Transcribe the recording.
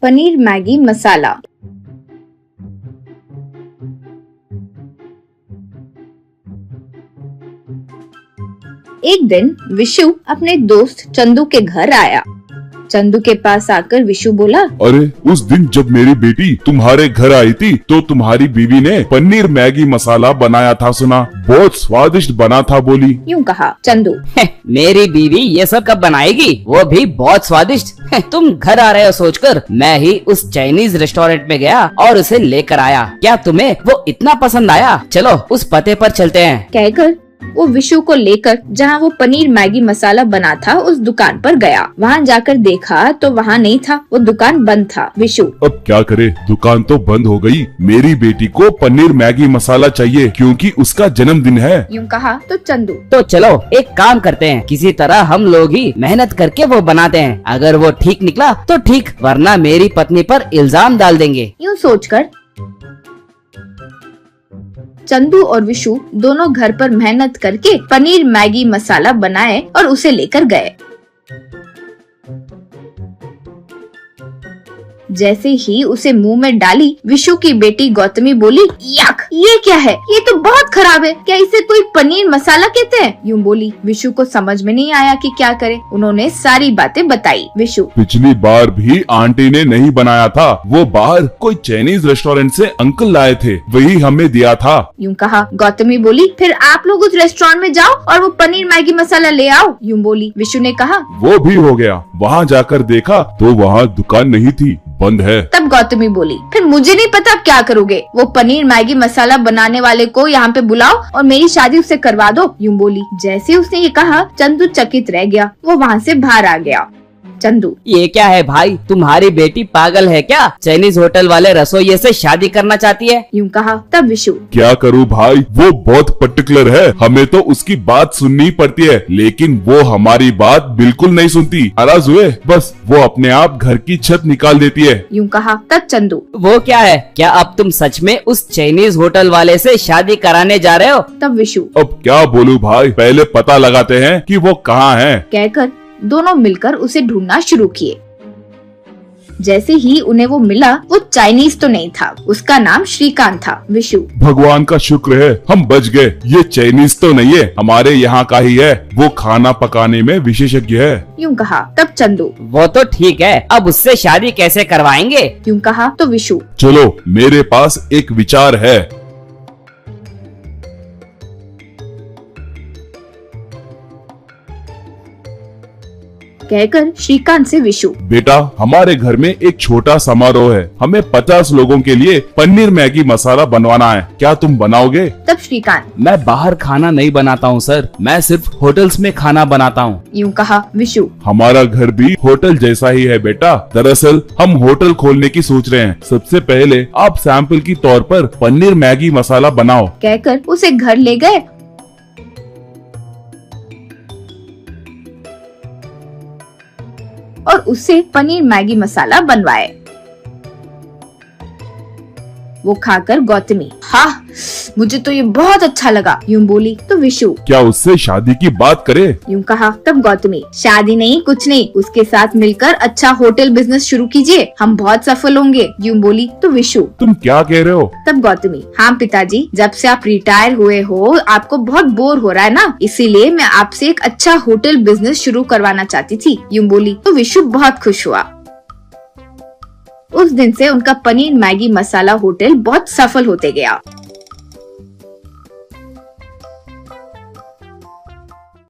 Paneer Maggi मसाला। एक दिन विशु अपने दोस्त चंदू के घर आया। चंदू के पास आकर विशु बोला, अरे उस दिन जब मेरी बेटी तुम्हारे घर आई थी तो तुम्हारी बीवी ने पनीर मैगी मसाला बनाया था, सुना बहुत स्वादिष्ट बना था बोली। यूँ कहा चंदू। मेरी बीवी ये सब कब बनाएगी, वो भी बहुत स्वादिष्ट। तुम घर आ रहे हो सोचकर मैं ही उस चाइनीज रेस्टोरेंट में गया और उसे लेकर आया। क्या तुम्हें वो इतना पसंद आया? चलो उस पते पर चलते हैं। कहकर वो विशु को लेकर जहाँ वो पनीर मैगी मसाला बना था उस दुकान पर गया। वहाँ जाकर देखा तो वहाँ नहीं था, वो दुकान बंद था। विशु अब क्या करे, दुकान तो बंद हो गई। मेरी बेटी को पनीर मैगी मसाला चाहिए क्योंकि उसका जन्मदिन है। यूँ कहा तो चंदू। तो चलो एक काम करते हैं, किसी तरह हम लोग ही मेहनत करके वो बनाते हैं। अगर वो ठीक निकला तो ठीक, वरना मेरी पत्नी पर इल्जाम डाल देंगे। यूँ सोचकर चंदू और विशु दोनों घर पर मेहनत करके पनीर मैगी मसाला बनाए और उसे लेकर गए। जैसे ही उसे मुंह में डाली, विशु की बेटी गौतमी बोली, यक, ये क्या है? ये तो बहुत खराब है। क्या इसे कोई पनीर मसाला कहते हैं? यूँ बोली। विशु को समझ में नहीं आया कि क्या करे। उन्होंने सारी बातें बताई। विशु, पिछली बार भी आंटी ने नहीं बनाया था, वो बाहर कोई चाइनीज रेस्टोरेंट से अंकल लाए थे, वही हमें दिया था। यूँ कहा। गौतमी बोली, फिर आप लोग उस रेस्टोरेंट में जाओ और वो पनीर मैगी मसाला ले आओ। यूँ बोली। विशु ने कहा। वो भी हो गया। वहाँ जाकर देखा तो वहाँ दुकान नहीं थी, बंद है। तब गौतमी बोली, फिर मुझे नहीं पता आप क्या करोगे। वो पनीर मैगी मसाला बनाने वाले को यहाँ पे बुलाओ और मेरी शादी उससे करवा दो। यूँ बोली। जैसे उसने ये कहा, चंदू चकित रह गया। वो वहाँ से बाहर आ गया। चंदू, ये क्या है भाई, तुम्हारी बेटी पागल है क्या? चाइनीज होटल वाले रसोइये से शादी करना चाहती है? यूँ कहा। तब विशु, क्या करूँ भाई, वो बहुत पर्टिकुलर है, हमें तो उसकी बात सुननी पड़ती है, लेकिन वो हमारी बात बिल्कुल नहीं सुनती। नाराज हुए बस वो अपने आप घर की छत निकाल देती है। यूँ कहा। तब चंदू, वो क्या है? क्या अब तुम सच में उस चाइनीज होटल वाले से शादी कराने जा रहे हो? तब विशु, अब क्या बोलूं भाई, पहले पता लगाते हैं कि वो कहाँ है। कहकर दोनों मिलकर उसे ढूंढना शुरू किए। जैसे ही उन्हें वो मिला, वो चाइनीज तो नहीं था, उसका नाम श्रीकांत था। विशु, भगवान का शुक्र है हम बच गए, ये चाइनीज तो नहीं है, हमारे यहाँ का ही है, वो खाना पकाने में विशेषज्ञ है। यूँ कहा। तब चंदू, वो तो ठीक है, अब उससे शादी कैसे करवाएंगे? यूँ कहा। तो विशु, चलो मेरे पास एक विचार है। कहकर श्रीकांत से विशु, बेटा हमारे घर में एक छोटा समारोह है, हमें 50 लोगों के लिए पनीर मैगी मसाला बनवाना है, क्या तुम बनाओगे? तब श्रीकांत, मैं बाहर खाना नहीं बनाता हूँ सर, मैं सिर्फ होटल्स में खाना बनाता हूँ। यूँ कहा। विशु, हमारा घर भी होटल जैसा ही है बेटा, दरअसल हम होटल खोलने की सोच रहे हैं। सबसे पहले आप सैंपल की तौर पर पनीर मैगी मसाला बनाओ। कहकर उसे घर ले गए और उससे पनीर मैगी मसाला बनवाए। वो खाकर गौतमी, हाँ मुझे तो ये बहुत अच्छा लगा। यूँ बोली। तो विशु, क्या उससे शादी की बात करे? यूँ कहा। तब गौतमी, शादी नहीं कुछ नहीं, उसके साथ मिलकर अच्छा होटल बिजनेस शुरू कीजिए, हम बहुत सफल होंगे। यूँ बोली। तो विशु, तुम क्या कह रहे हो? तब गौतमी, हाँ पिताजी, जब से आप रिटायर हुए हो आपको बहुत बोर हो रहा है ना, इसीलिए मैं आपसे एक अच्छा होटल बिजनेस शुरू करवाना चाहती थी। यूँ बोली। तो विशु बहुत खुश हुआ। उस दिन से उनका पनीर मैगी मसाला होटल बहुत सफल होते गया।